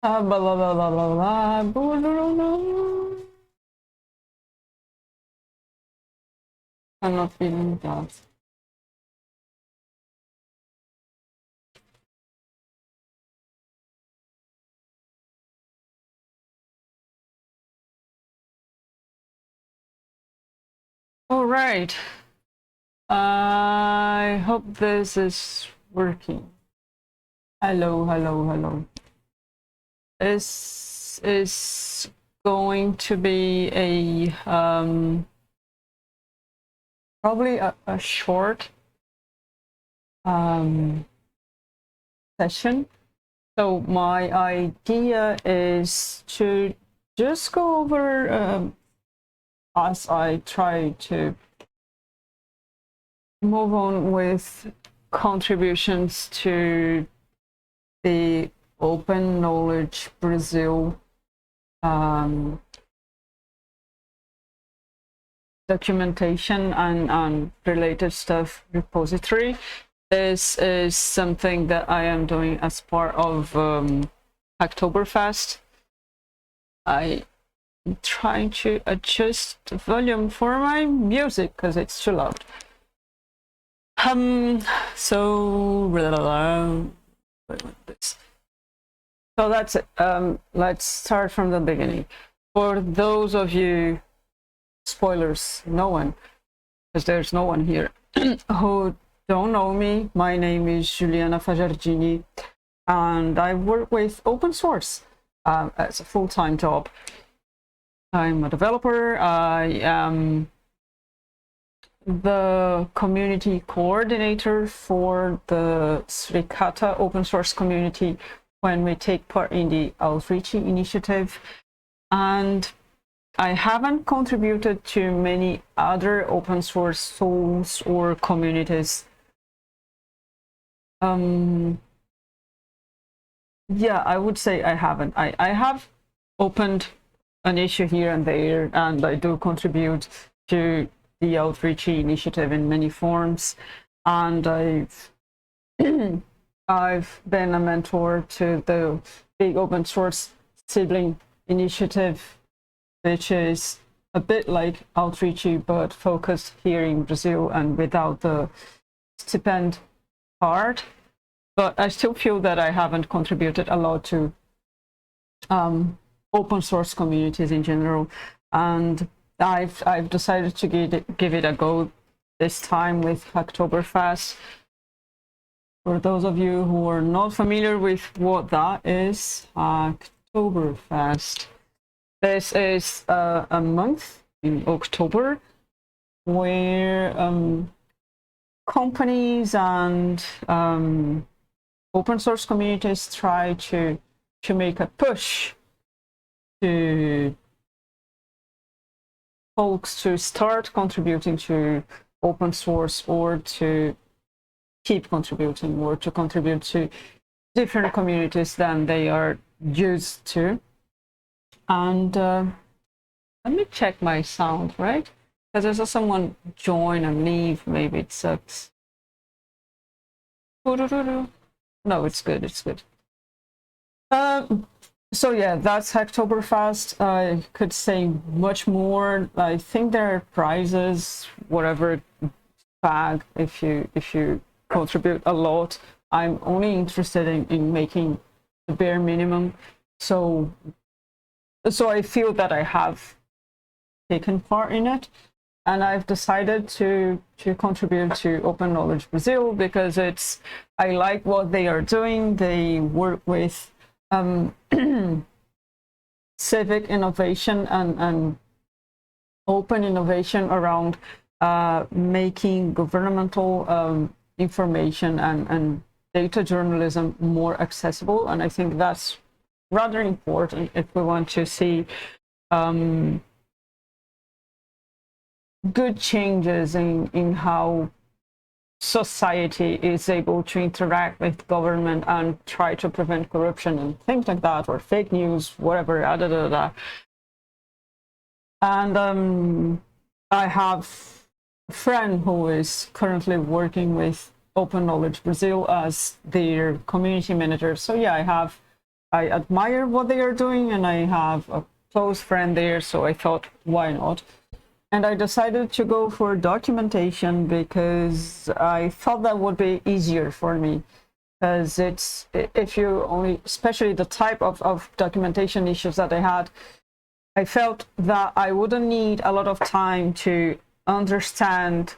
Blah, blah, blah, blah, blah, blah, blah, blah. I'm not feeling that. All right. I hope this is working. Hello, hello, hello. This is going to be a probably a short session. So my idea is to just go over as I try to move on with contributions to the Open Knowledge Brasil documentation and related stuff repository. This is something that I am doing as part of Hacktoberfest. I'm trying to adjust the volume for my music because it's too loud. So that's it. Let's start from the beginning. For those of you, spoilers, no one, because there's no one here, who don't know me, my name is Juliana Fagiardini, and I work with open source as a full-time job. I'm a developer. I am the community coordinator for the Srikata open source community when we take part in the Outreach initiative. And I haven't contributed to many other open source tools or communities. Yeah, I would say I haven't. I have opened an issue here and there, and I do contribute to the Outreach initiative in many forms, and I've been a mentor to the big open source sibling initiative, which is a bit like Outreach but focused here in Brazil and without the stipend part. But I still feel that I haven't contributed a lot to open source communities in general, and I've decided to give it a go this time with Hacktoberfest. For those of you who are not familiar with what that is, Hacktoberfest. This is a month in October where companies and open source communities try to make a push to folks to start contributing to open source, or to keep contributing, or to contribute to different communities than they are used to. And let me check my sound, right? Because I saw someone join and leave. Maybe it sucks. No, it's good. It's good. So yeah, that's Hacktoberfest. I could say much more. I think there are prizes, whatever bag, if you contribute a lot. I'm only interested in making the bare minimum. So I feel that I have taken part in it, and I've decided to contribute to Open Knowledge Brasil because I like what they are doing. They work with civic innovation and open innovation around making governmental information and data journalism more accessible. And I think that's rather important if we want to see good changes in how society is able to interact with government and try to prevent corruption and things like that, or fake news, whatever. And I have a friend who is currently working with Open Knowledge Brasil as their community manager. So yeah, I have I admire what they are doing, and I have a close friend there, so I thought, why not? And I decided to go for documentation because I thought that would be easier for me. Because it's, if you only, especially the type of documentation issues that I had, I felt that I wouldn't need a lot of time to understand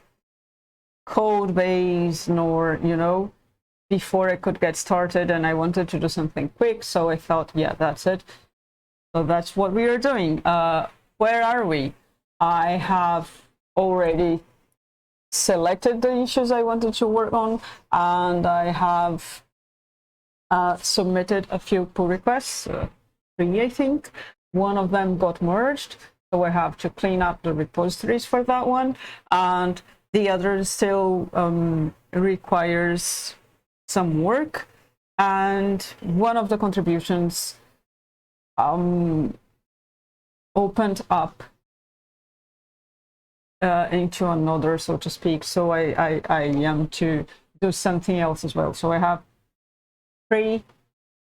code base, nor, you know, before I could get started, and I wanted to do something quick. So I thought, yeah, that's it. So that's what we are doing. Where are we? I have already selected the issues I wanted to work on, and I have submitted a few pull requests, 3 I think. One of them got merged, so I have to clean up the repositories for that one, and the other still requires some work. And one of the contributions opened up into another, so to speak, so I am to do something else as well. So I have 3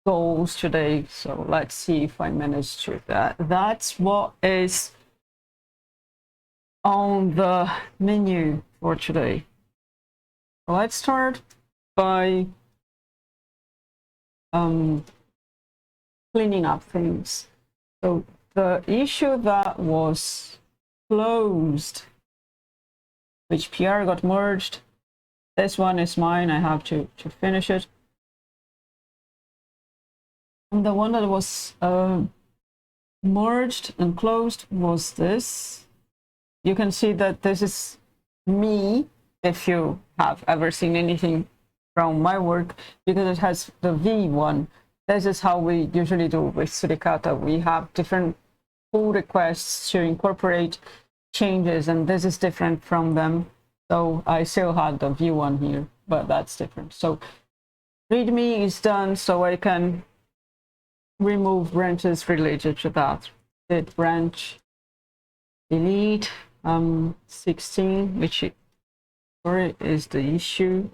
goals today, so let's see if I manage to that. That's what is on the menu for today. Let's start by cleaning up things. So the issue that was closed, which PR got merged, this one is mine. I have to finish it. And the one that was merged and closed was this. You can see that this is me, if you have ever seen anything from my work, because it has the V1. This is how we usually do with Suricata. We have different pull requests to incorporate changes, and this is different from them. So I still had the V1 here, but that's different. So README is done, so I can remove branches related to that. Git branch delete 16, which is the issue,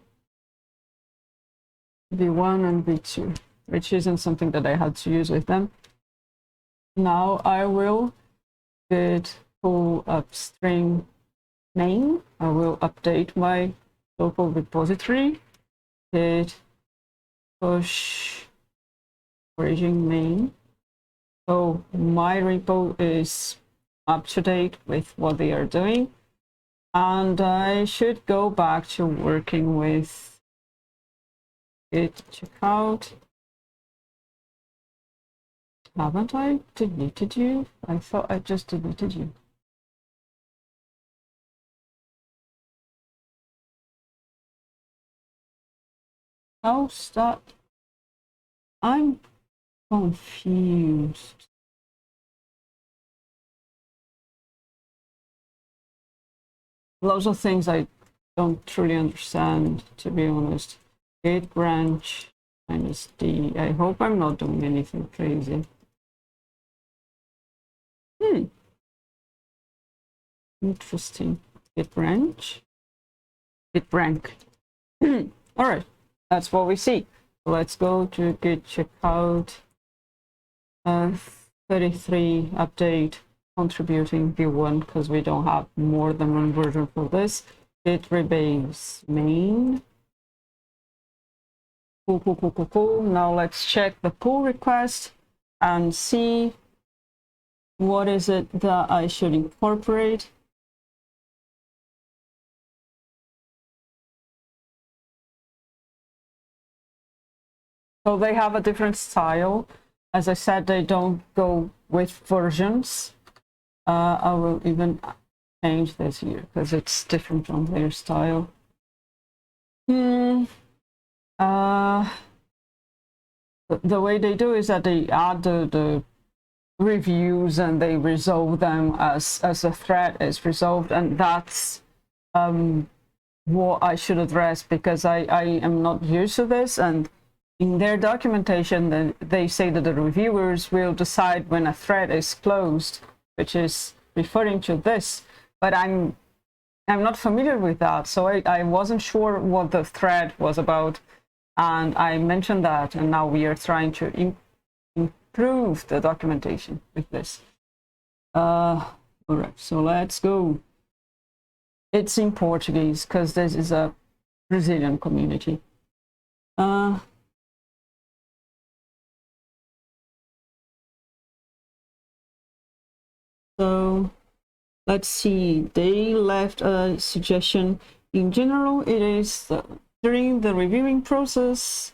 V1 and V2, which isn't something that I had to use with them. Now I will pull up string main. I will update my local repository. Git push origin main. So my repo is up to date with what they are doing, and I should go back to working with git checkout. Haven't I deleted you? I thought I just deleted you. How's that? I'm confused. Lots of things I don't truly understand, to be honest. Git branch -d. I hope I'm not doing anything crazy. Interesting. Git branch. Git rank. All right, that's what we see. Let's go to git checkout 33 update contributing v1, because we don't have more than one version for this. Git rebase main. Cool. Now let's check the pull request and see what is it that I should incorporate. So they have a different style. As I said, they don't go with versions. I will even change this here because it's different from their style. The way they do is that they add the reviews and they resolve them as a thread is resolved, and that's what I should address, because I am not used to this. And in their documentation, they say that the reviewers will decide when a thread is closed, which is referring to this, but I'm not familiar with that, so I wasn't sure what the thread was about, and I mentioned that, and now we are trying to improve the documentation with this. All right, so let's go. It's in Portuguese because this is a Brazilian community. So let's see, they left a suggestion. In general, it is during the reviewing process,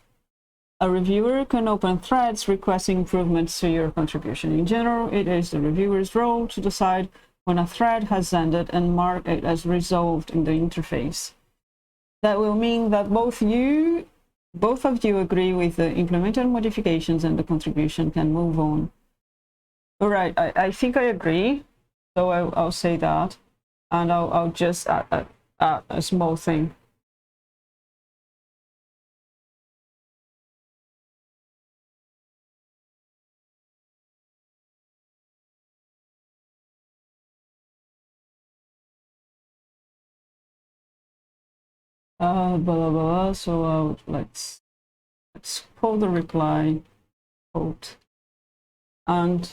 a reviewer can open threads requesting improvements to your contribution. In general, it is the reviewer's role to decide when a thread has ended and mark it as resolved in the interface. That will mean that both of you agree with the implemented modifications and the contribution can move on. All right, I think I agree. So I'll say that, and I'll just add a small thing. Blah blah blah. So let's pull the reply quote and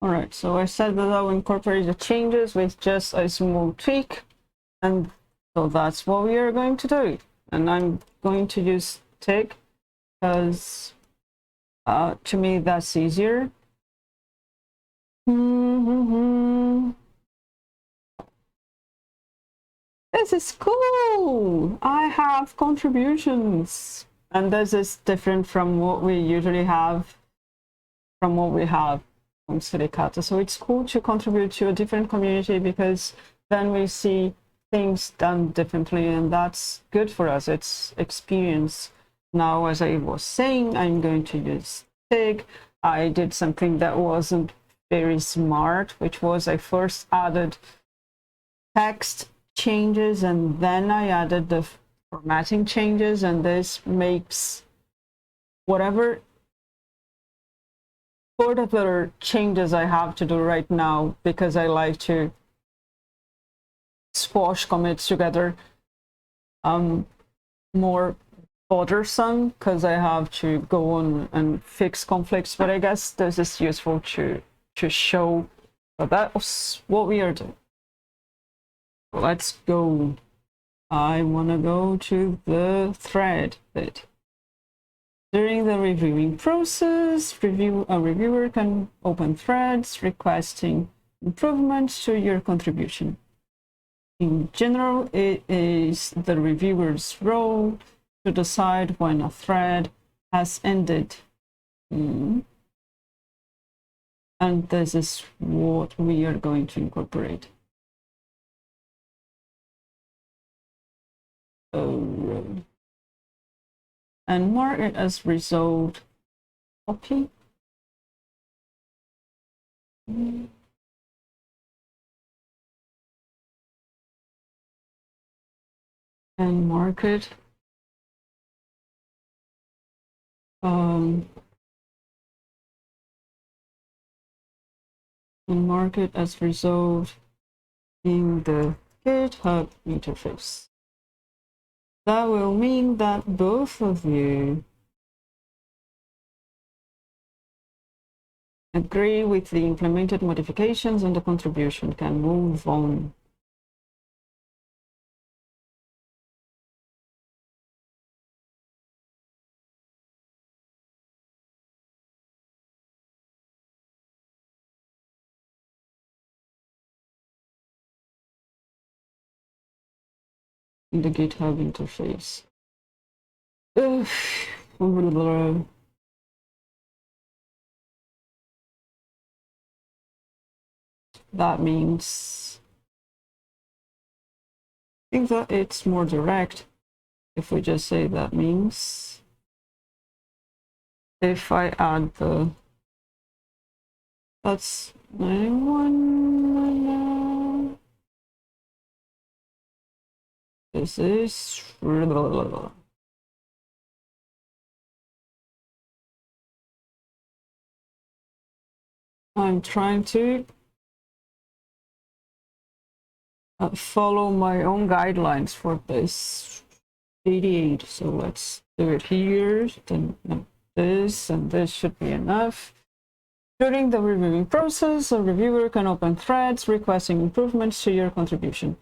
all right, so I said that I'll incorporate the changes with just a small tweak, and so that's what we are going to do. And I'm going to use tick because to me that's easier. This is cool. I have contributions, and this is different from what we usually have, from what we have from Suricata. So it's cool to contribute to a different community because then we see things done differently, and that's good for us. It's experience. Now, as I was saying, I'm going to use TIG. I did something that wasn't very smart, which was I first added text changes and then I added the formatting changes, and this makes whatever further changes I have to do right now, because I like to squash commits together, more bothersome because I have to go on and fix conflicts. But I guess this is useful to show that that's what we are doing. Let's go. I want to go to the thread bit. During the reviewing process, a reviewer can open threads requesting improvements to your contribution. In general, it is the reviewer's role to decide when a thread has ended. And this is what we are going to incorporate. And mark it as resolved. Copy. And mark it. And mark it as resolved in the GitHub interface. That will mean that both of you agree with the implemented modifications and the contribution can move on. In the GitHub interface. That means I think that it's more direct if we just say that means if I add the that's 91. This is I'm trying to follow my own guidelines for this 88. So let's do it here. Then this and this should be enough. During the reviewing process, a reviewer can open threads requesting improvements to your contribution.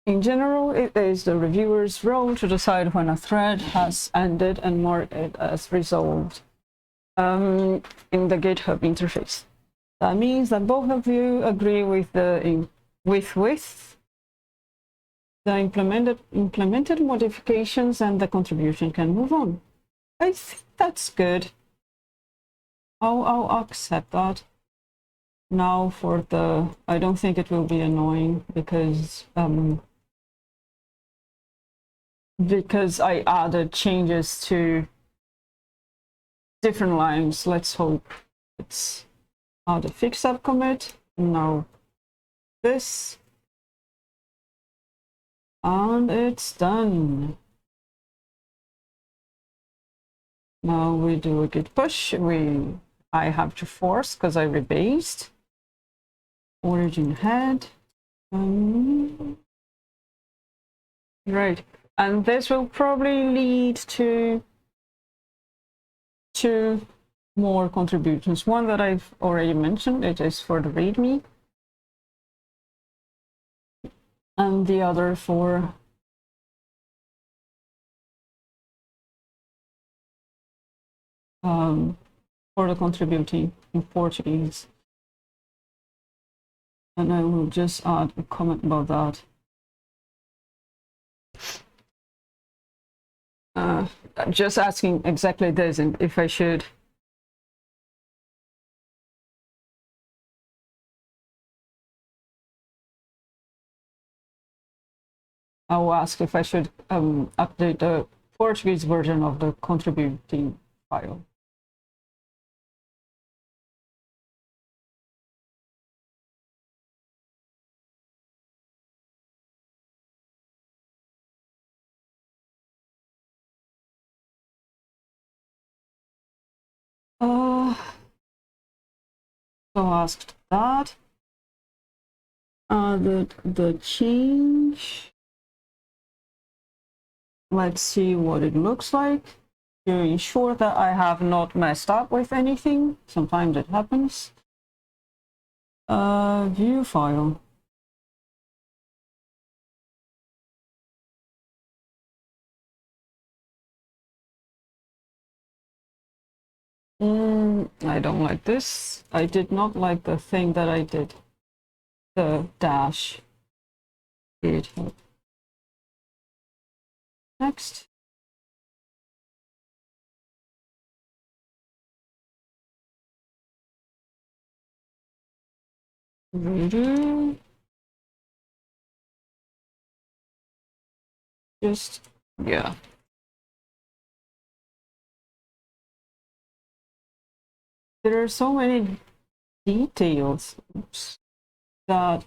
In general, it is the reviewer's role to decide when a thread has ended and mark it as resolved in the GitHub interface. That means that both of you agree with the implemented modifications and the contribution can move on. I think that's good. I'll accept that. Now for the, I don't think it will be annoying because I added changes to different lines. Let's hope it's add a fix subcommit. Now this. And it's done. Now we do a git push. I have to force because I rebased. Origin head. Right. And this will probably lead to two more contributions. One that I've already mentioned, it is for the README. And the other for the contributing in Portuguese. And I will just add a comment about that. Just asking exactly this and if I should I'll ask if I should update the Portuguese version of the contributing file. So asked that. The change. Let's see what it looks like to ensure that I have not messed up with anything. Sometimes it happens. View file. I don't like this. I did not like the thing that I did. The dash. GitHub. Next. Redo. Just, yeah. There are so many details. Oops. That,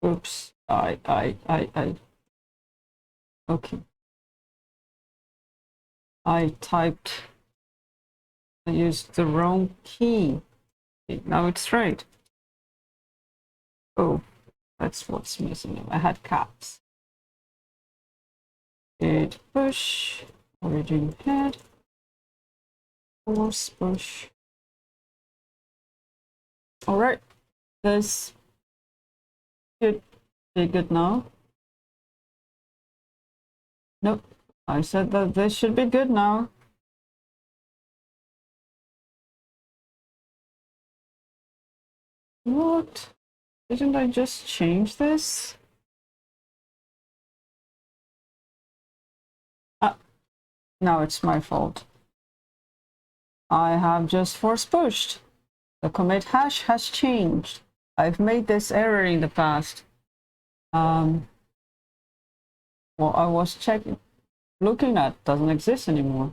oops, okay. I used the wrong key. Okay, now it's right. Oh, that's what's missing. I had caps. Git push, origin head. Force push. All right, this should be good now. Nope, I said that this should be good now. What? Didn't I just change this? No, it's my fault. I have just force pushed. The commit hash has changed. I've made this error in the past. Well, I was looking at doesn't exist anymore.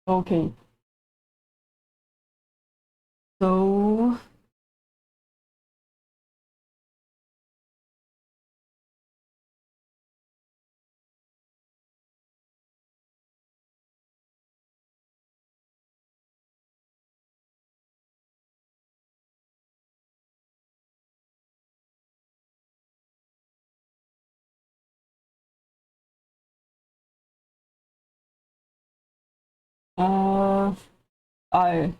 Okay. So I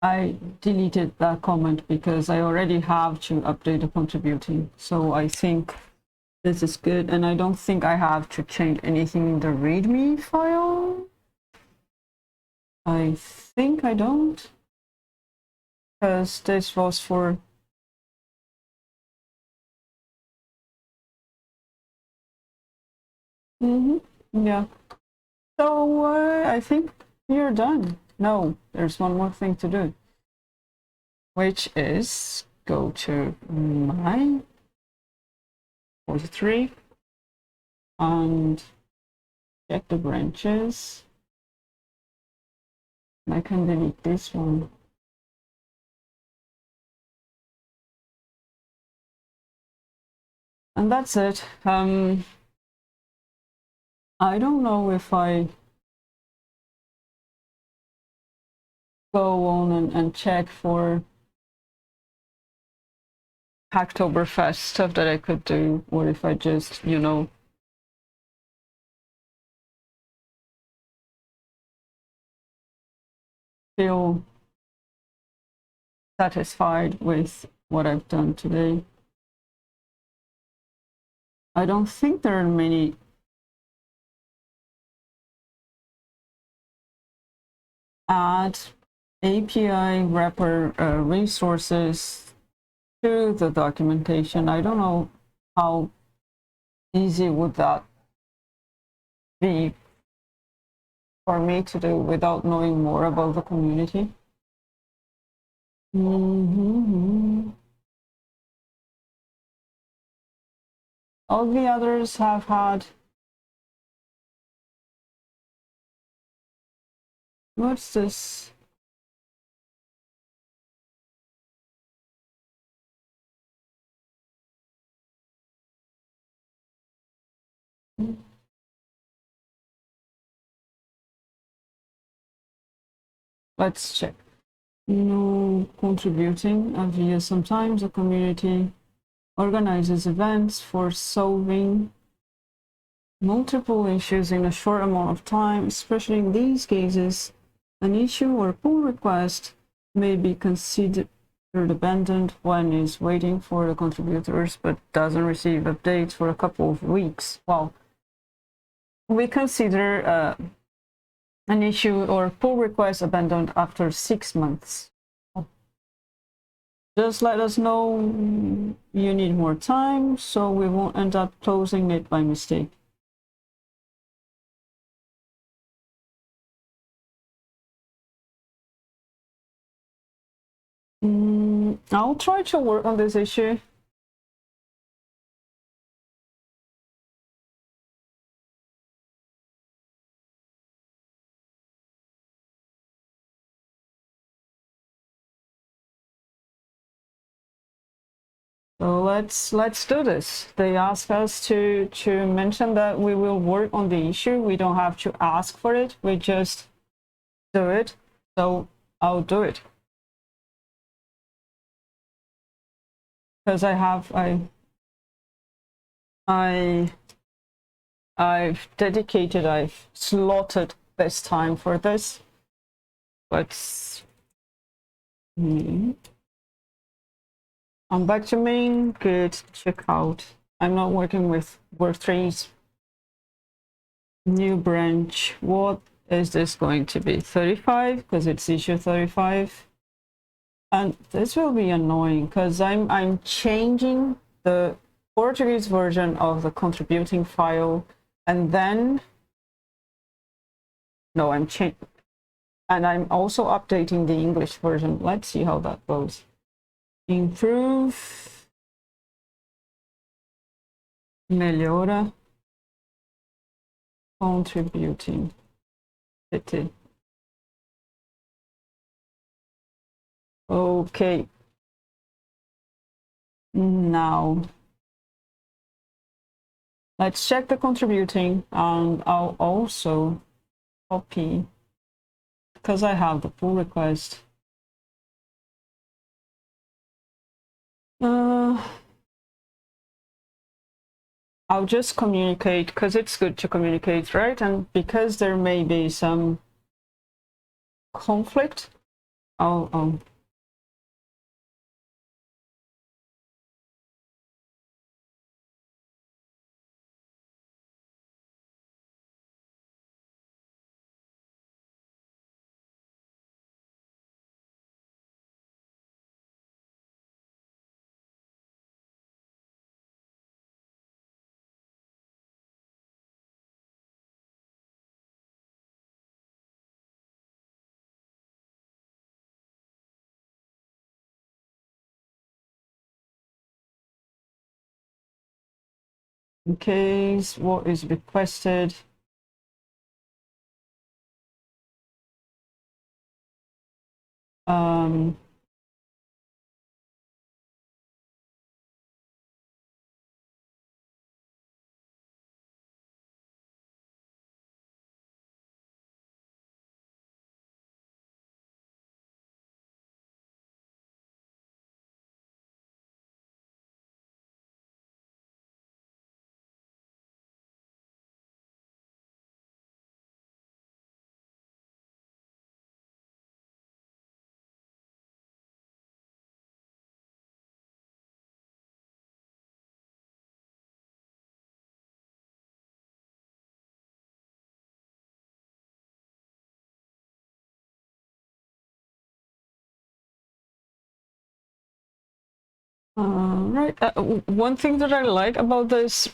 I deleted that comment because I already have to update the contributing. So I think this is good, and I don't think I have to change anything in the README file. I think I don't, because this was for yeah. So I think you're done. No, there's one more thing to do, which is go to my 43 and check the branches. I can delete this one. And that's it. I don't know if I go on and check for Hacktoberfest stuff that I could do, or if I just, feel satisfied with what I've done today. I don't think there are many add API wrapper resources to the documentation. I don't know how easy would that be for me to do without knowing more about the community. All the others have had. What's this? Let's check. No contributing via sometimes a community organizes events for solving multiple issues in a short amount of time. Especially in these cases, an issue or pull request may be considered abandoned when it's waiting for the contributors but doesn't receive updates for a couple of weeks. Well, we consider an issue or pull request abandoned after 6 months. Just let us know you need more time so we won't end up closing it by mistake. I'll try to work on this issue. So let's do this. They ask us to mention that we will work on the issue. We don't have to ask for it. We just do it. So I'll do it. Because I I've dedicated, I've slotted this time for this. Let's I'm back to main. Good. Check out. I'm not working with work3's new branch. What is this going to be? 35 because it's issue 35. And this will be annoying because I'm changing the Portuguese version of the contributing file, and then no, I'm changing, and I'm also updating the English version. Let's see how that goes. Improve, melhora, contributing. Okay. Now let's check the contributing, and I'll also copy because I have the pull request. I'll just communicate because it's good to communicate, right? And because there may be some conflict, I'll in case what is requested. Right. One thing that I like about this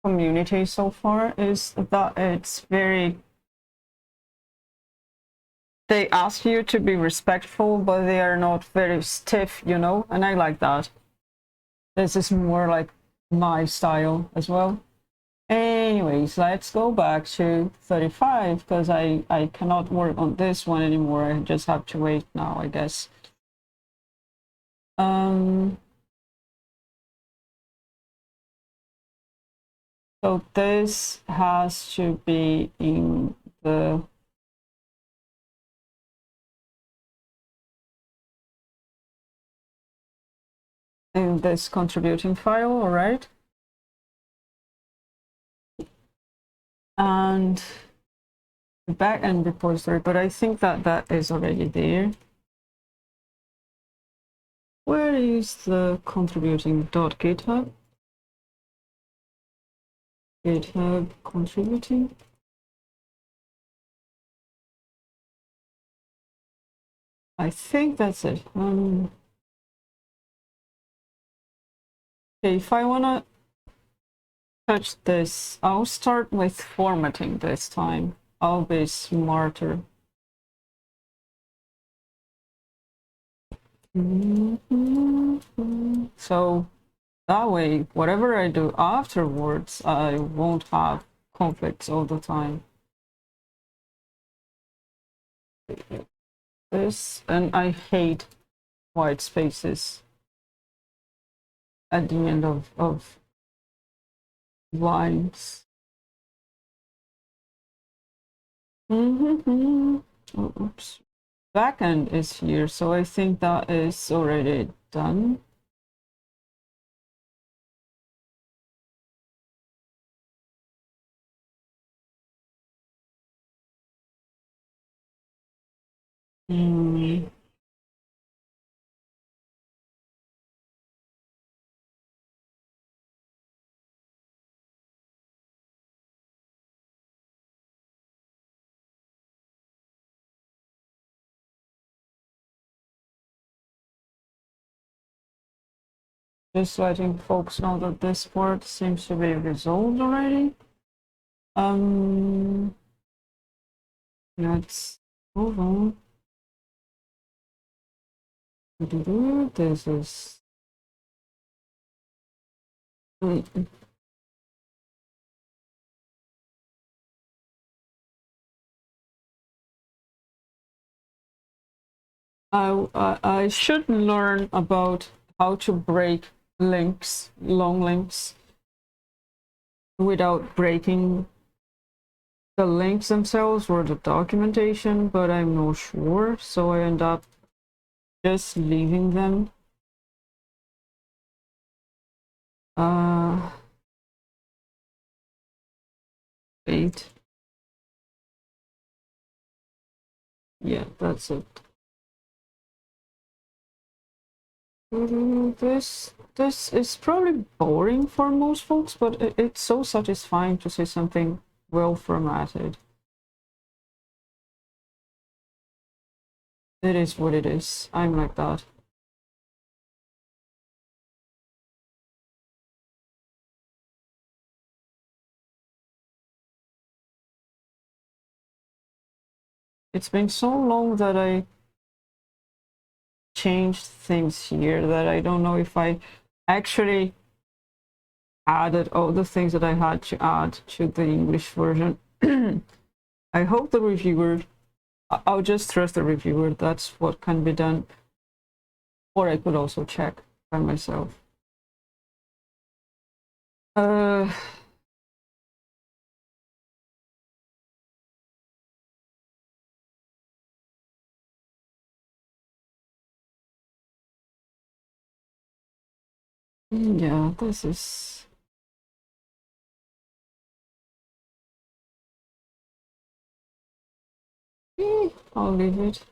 community so far is that it's very. They ask you to be respectful, but they are not very stiff, you know, and I like that. This is more like my style as well. Anyways, let's go back to 35 because I cannot work on this one anymore. I just have to wait now, I guess. So this has to be in this contributing file, all right? And the backend repository, but I think that is already there. Where is the contributing.github? GitHub contributing. I think that's it. Okay, if I wanna touch this, I'll start with formatting this time. I'll be smarter. So that way, whatever I do afterwards, I won't have conflicts all the time. This, and I hate white spaces at the end of lines. Oh, oops. Backend is here, so I think that is already done. Mm. Just letting folks know that this part seems to be resolved already. Let's move on. This is. I should learn about how to break links, long links, without breaking the links themselves or the documentation, but I'm not sure, so I end up just leaving them. Wait. Yeah, that's it. This is probably boring for most folks, but it's so satisfying to see something well formatted. It is what it is. I'm like that. It's been so long that I changed things here that I don't know if I actually added all the things that I had to add to the English version. I hope the reviewer, I'll just trust the reviewer, that's what can be done. Or I could also check by myself. Yeah, this is. I'll leave it.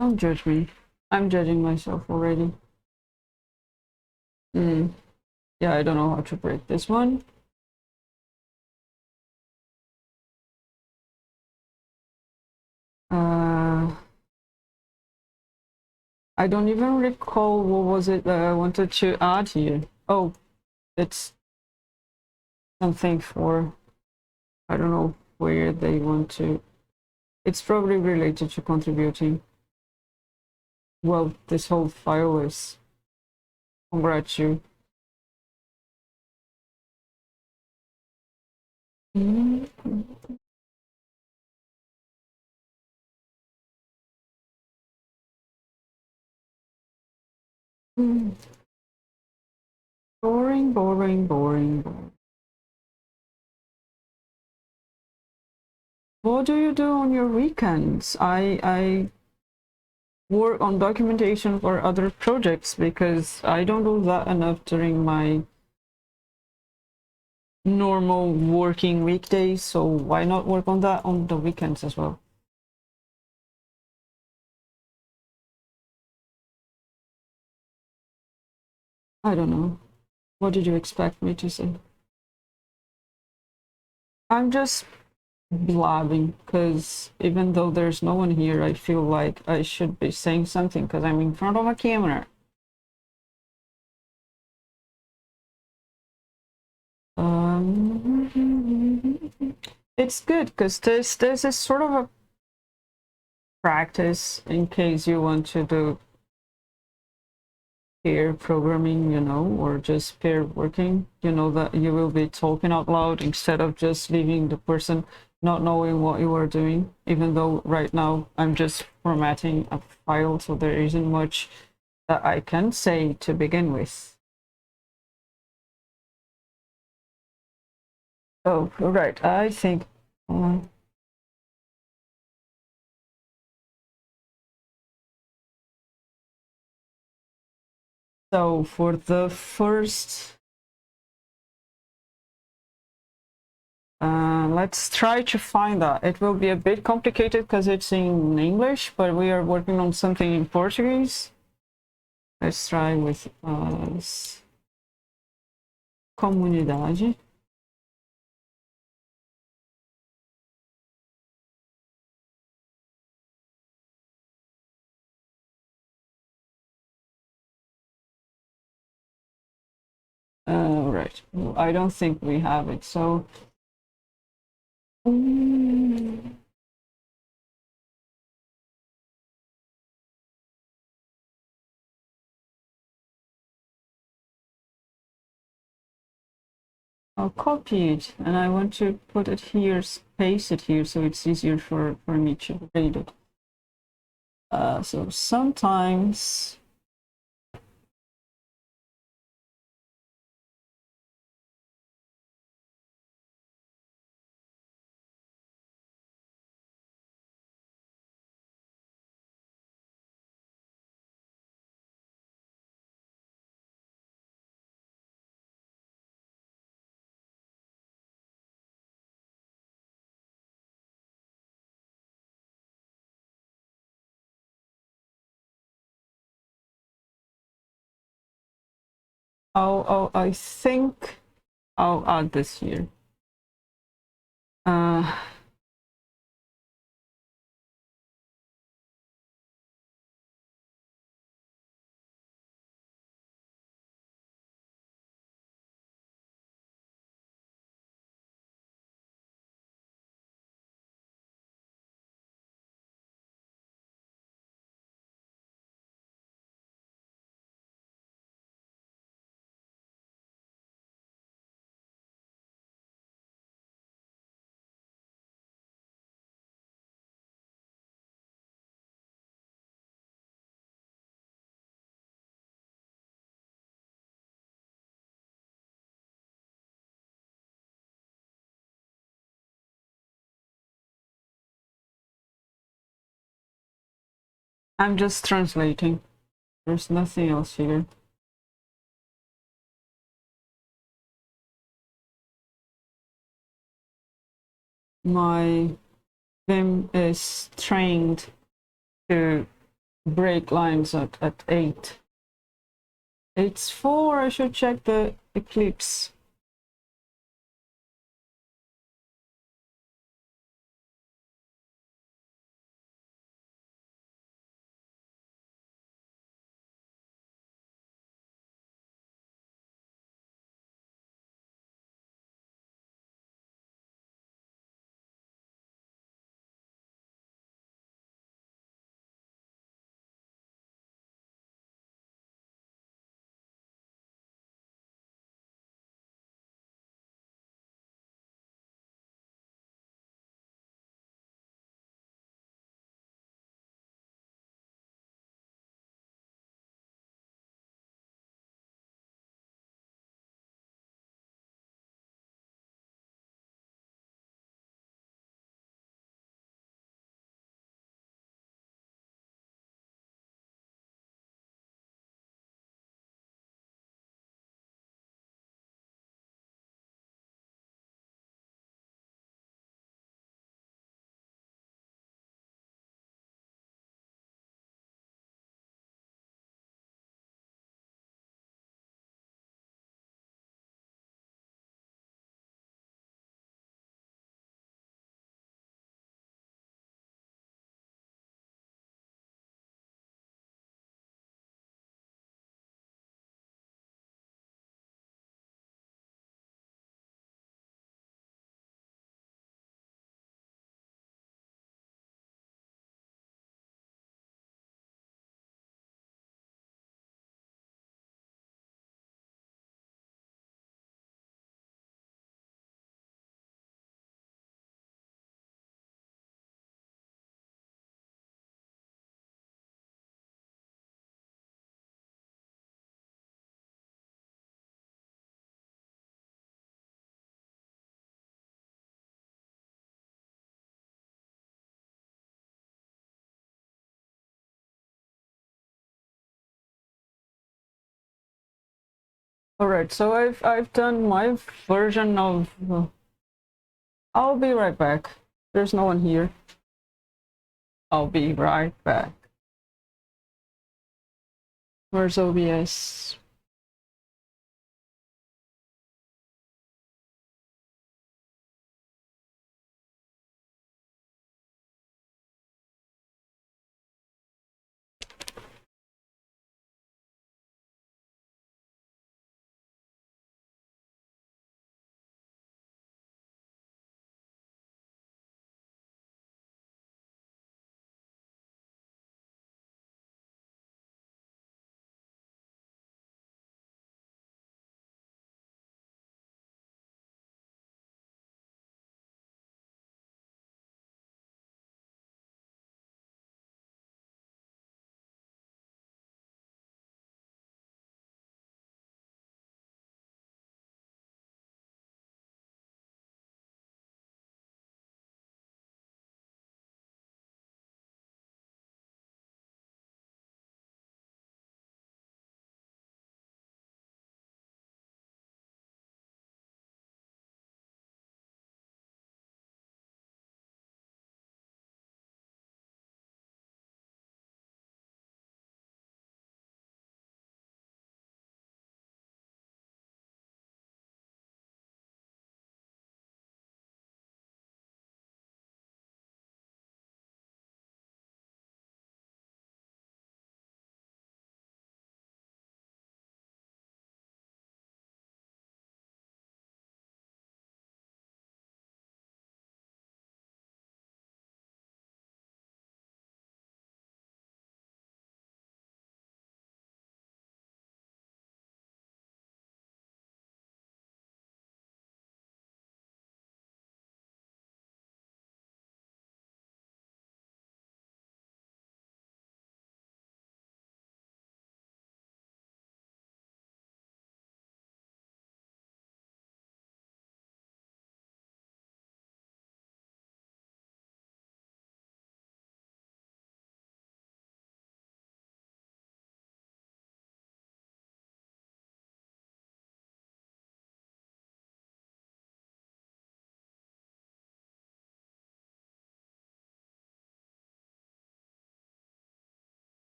Don't judge me. I'm judging myself already. Yeah, I don't know how to break this one. I don't even recall what was it that I wanted to add here. Oh, it's something for, I don't know where they want to. It's probably related to contributing. Well, this whole file is. Congrats you. Boring, boring, boring, boring. What do you do on your weekends? I work on documentation for other projects because I don't do that enough during my normal working weekdays, so why not work on that on the weekends as well? I don't know. What did you expect me to say? I'm just blabbing because even though there's no one here, I feel like I should be saying something because I'm in front of a camera. It's good because this is sort of a practice in case you want to do pair programming, you know, or just pair working, you know, that you will be talking out loud instead of just leaving the person not knowing what you are doing, even though right now I'm just formatting a file, so there isn't much that I can say to begin with. Oh, right, I think So for the first, let's try to find that. It will be a bit complicated because it's in English, but we are working on something in Portuguese. Let's try with comunidade. Right. I don't think we have it. So. I'll copy it and I want to put it here, paste it here so it's easier for me to read it. So sometimes I think I'll add this here. I'm just translating. There's nothing else here. My Vim is trained to break lines at 8. It's 4. I should check the Eclipse. All right, so I've done my version of. I'll be right back. There's no one here. I'll be right back. Where's OBS?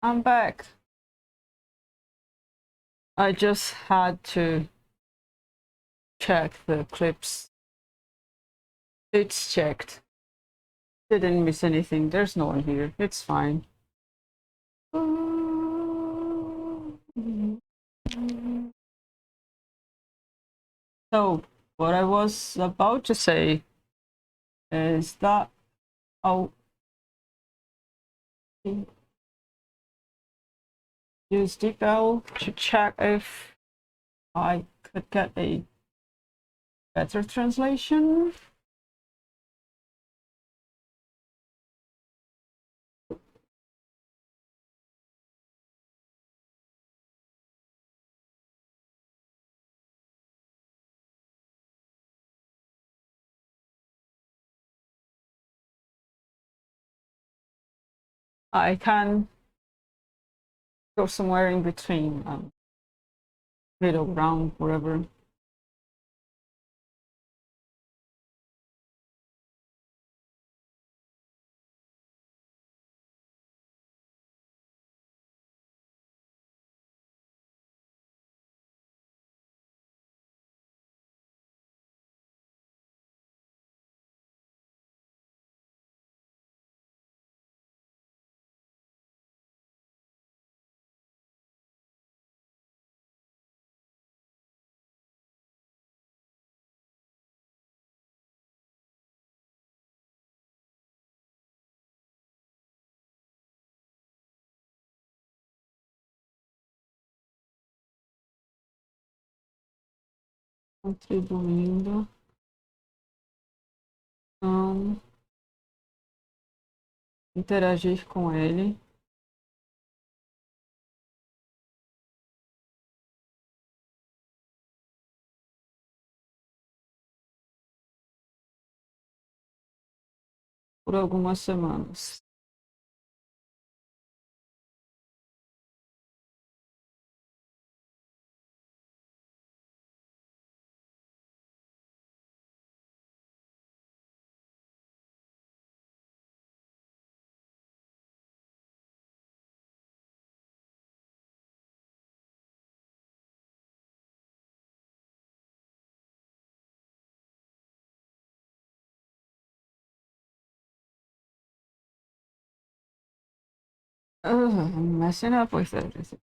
I'm back. I just had to check the clips. It's checked. Didn't miss anything. There's no one here. It's fine. So, what I was about to say is that I'll use DeepL to check if I could get a better translation. I can go somewhere in between, middle ground, wherever. Contribuindo. Interagir com ele. Por algumas semanas. I'm messing up with everything.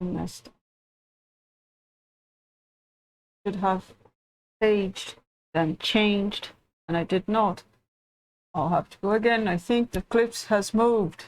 Messed up. Should have staged, then changed, and I did not. I'll have to go again. I think the clips has moved.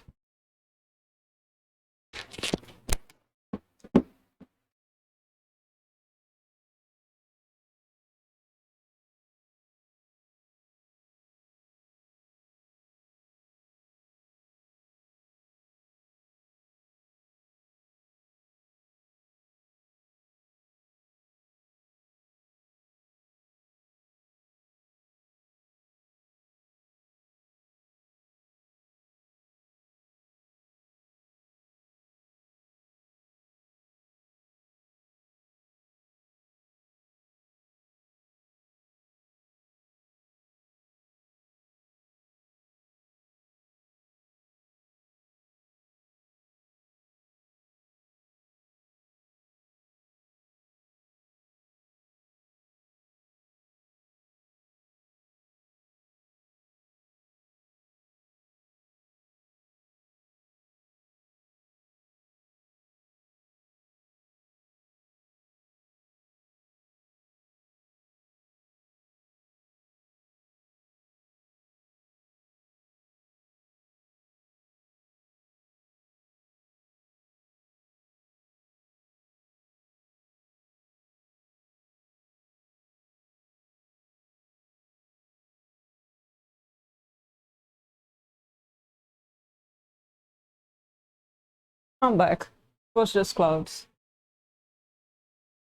I'm back. It was just clouds.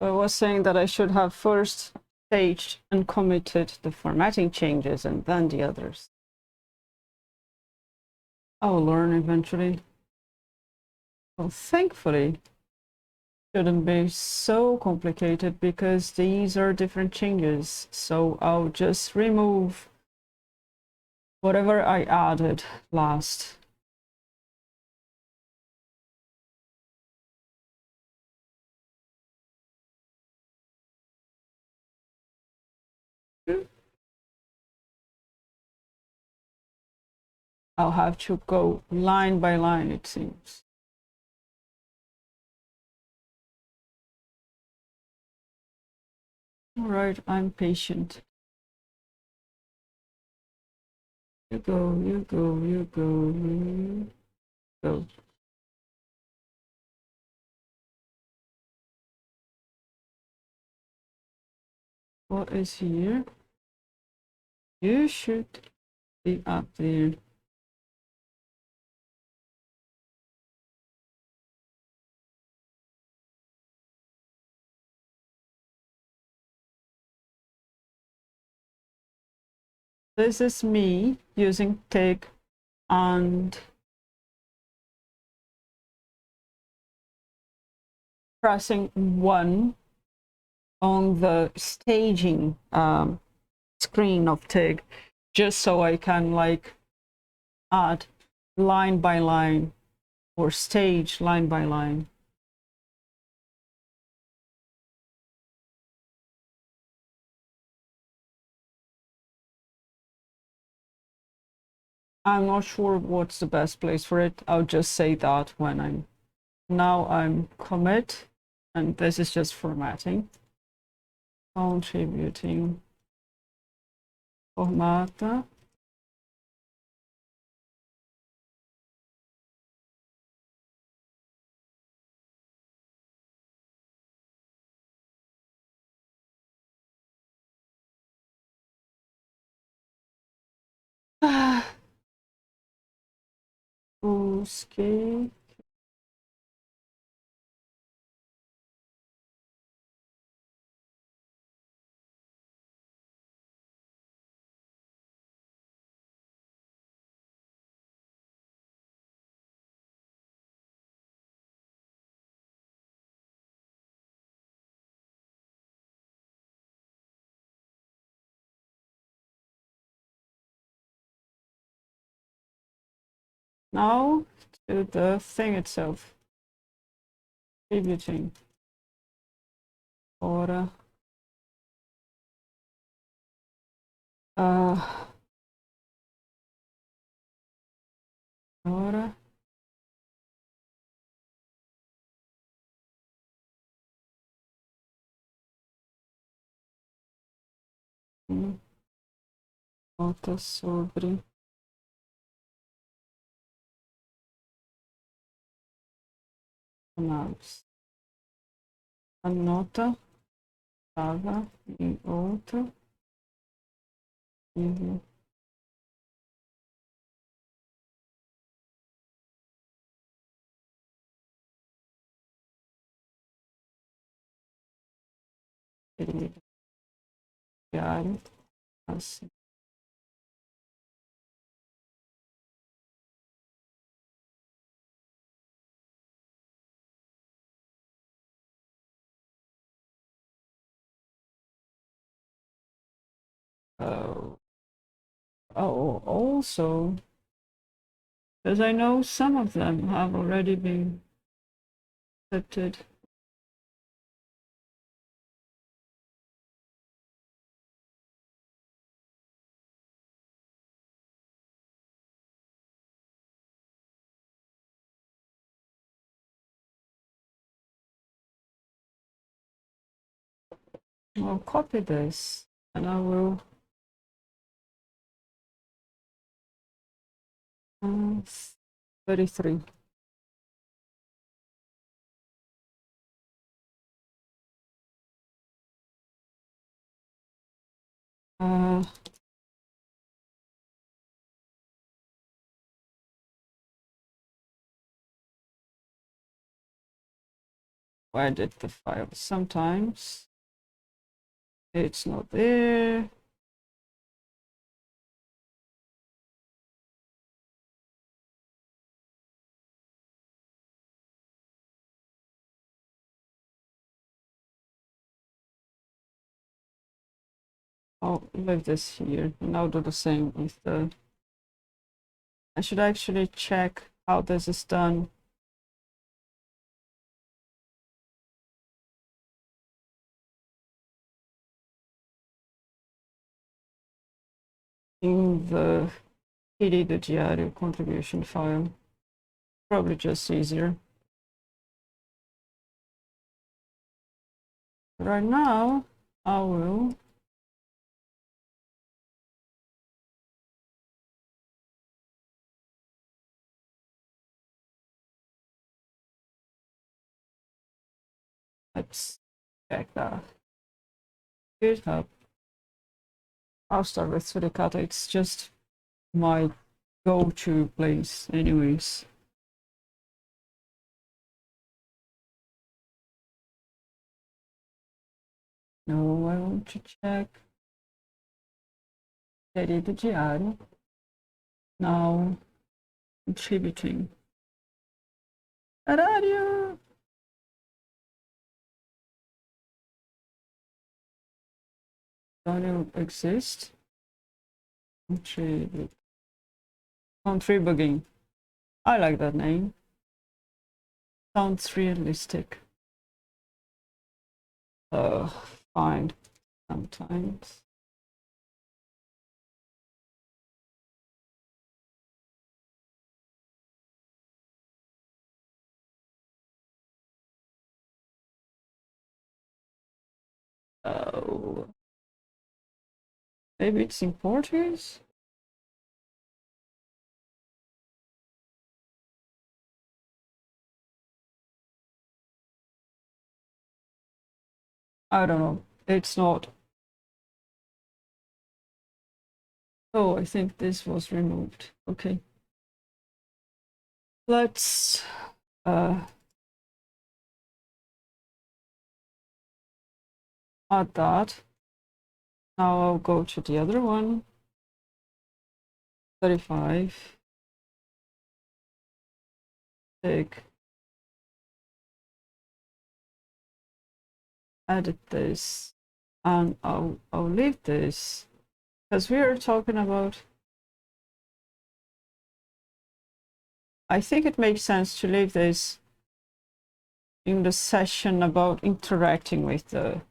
I was saying that I should have first staged and committed the formatting changes and then the others. I will learn eventually. Well, thankfully, shouldn't be so complicated because these are different changes. So I'll just remove whatever I added last. I'll have to go line by line, it seems. All right, I'm patient. You go, you go, you go, you go. What is here? You should be up there. This is me using TIG and pressing 1 on the staging screen of TIG, just so I can like add line by line or stage line by line. I'm not sure what's the best place for it. I'll just say that when I'm commit, and this is just formatting. Contributing formata. Okay. Now to the thing itself. Contributing. Ora. Ora. Nota sobre análise. A nota estava em outro nível. Diário, assim. Oh, also, because I know some of them have already been accepted. I'll copy this and I will 33. Where did the file? Sometimes it's not there. I'll leave this here, and I'll do the same with the... I should actually check how this is done. In the PD do Diário contribution file. Probably just easier. Right now, I will let's check that. GitHub. I'll start with Suricata. It's just my go-to place anyways. No, I want to check PD do Diário. Now, contributing. Horário! Don't exist. Contributing. I like that name. Sounds realistic. Fine. Sometimes. Oh. Maybe it's in Portuguese? I don't know. It's not. Oh, I think this was removed. Okay. Let's add that. Now I'll go to the other one. 35. Take. Edit this. And I'll leave this. Because we are talking about... I think it makes sense to leave this in the session about interacting with the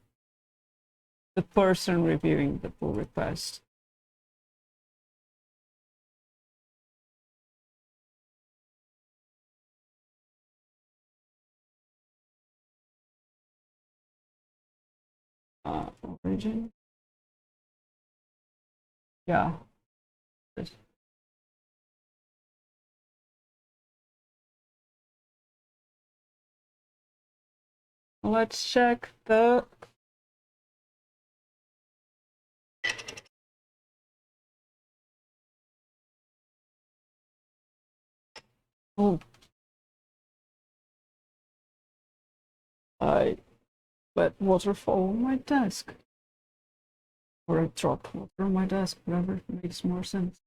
person reviewing the pull request. Origin. Yeah. Let's check the... Oh. I let water fall on my desk. Or I dropped water on my desk, whatever makes more sense.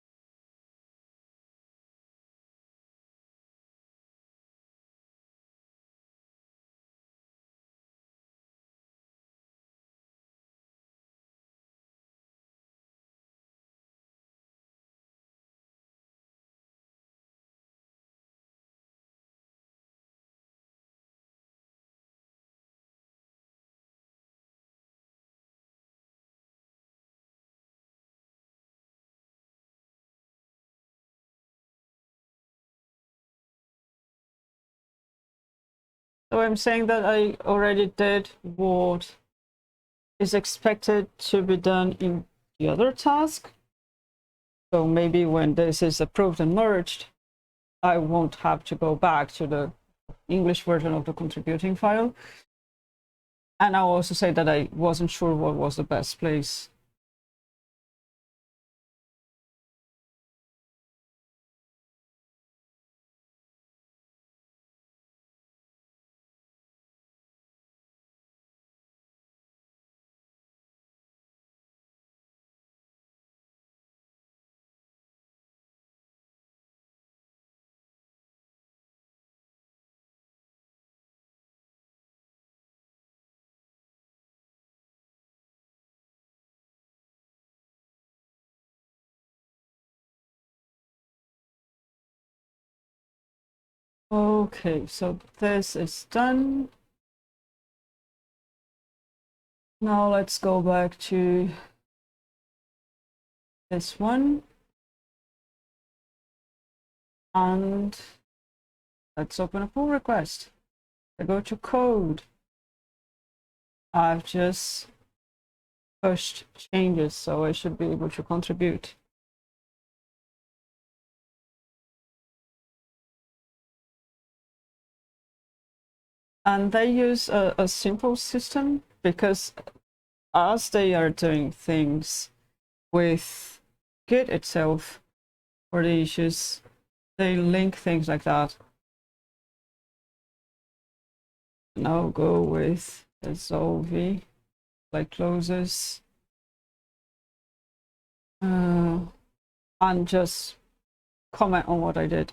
So I'm saying that I already did what is expected to be done in the other task. So maybe when this is approved and merged, I won't have to go back to the English version of the contributing file. And I'll also say that I wasn't sure what was the best place. Okay, so this is done. Now let's go back to this one. And let's open a pull request. I go to code. I've just pushed changes, so I should be able to contribute. And they use a simple system because as they are doing things with Git itself for the issues, they link things like that. Now go with Zovi, like closes, and just comment on what I did.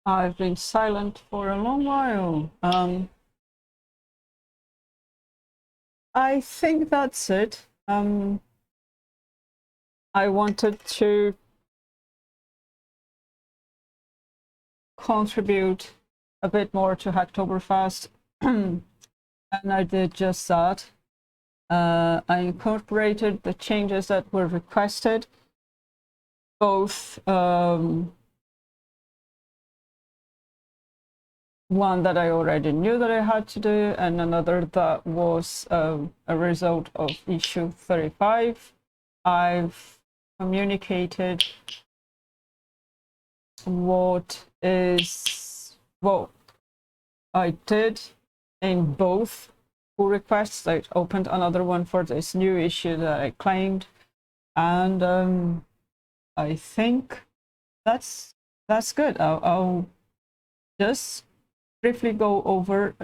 I've been silent for a long while. I think that's it. I wanted to contribute a bit more to Hacktoberfest, and I did just that. I incorporated the changes that were requested, both one that I already knew that I had to do, and another that was a result of issue 35. I've communicated what I did in both pull requests. I opened another one for this new issue that I claimed, and I think that's good. I'll just briefly go over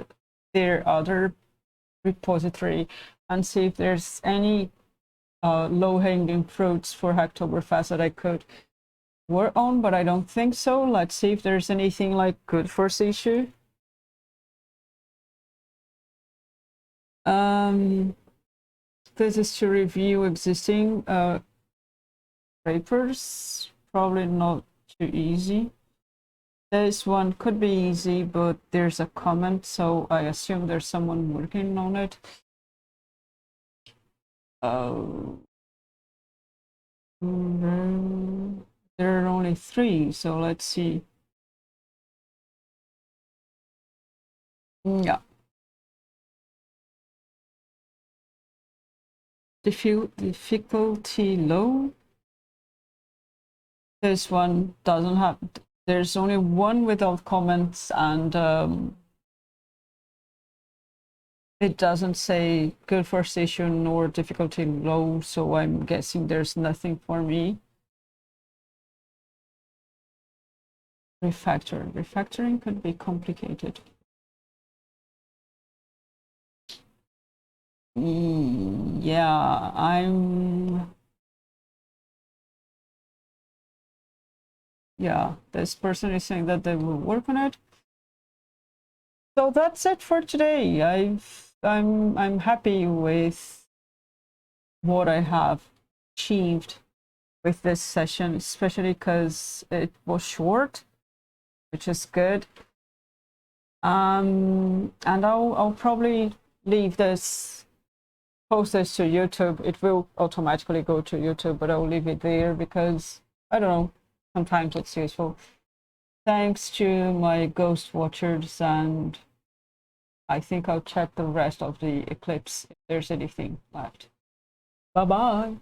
their other repository and see if there's any low-hanging fruits for Hacktoberfest that I could work on, but I don't think so. Let's see if there's anything like good first issue. This is to review existing papers. Probably not too easy. This one could be easy, but there's a comment, so I assume there's someone working on it. There are only 3, so let's see. Yeah. Difficulty low. This one doesn't have, there's only one without comments, and it doesn't say good for station or difficulty low, so I'm guessing there's nothing for me. Refactoring could be complicated. Yeah, this person is saying that they will work on it. So that's it for today. I'm happy with what I have achieved with this session, especially because it was short, which is good. And I'll probably leave this, post this to YouTube. It will automatically go to YouTube, but I'll leave it there because I don't know, sometimes it's useful. Thanks to my ghost watchers, and I think I'll check the rest of the eclipse if there's anything left. Bye bye.